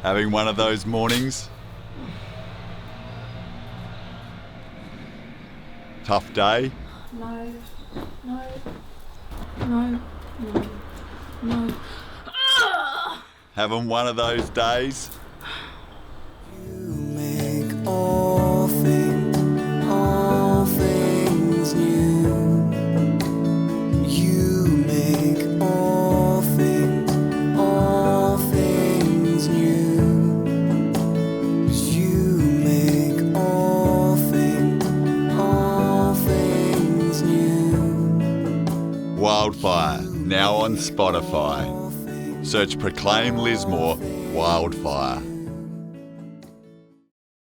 Having one of those mornings? Tough day? No. Having one of those days? You make all things new. You make all things new. You make all things new. Wildfire, now on Spotify. Search Proclaim Lismore Wildfire.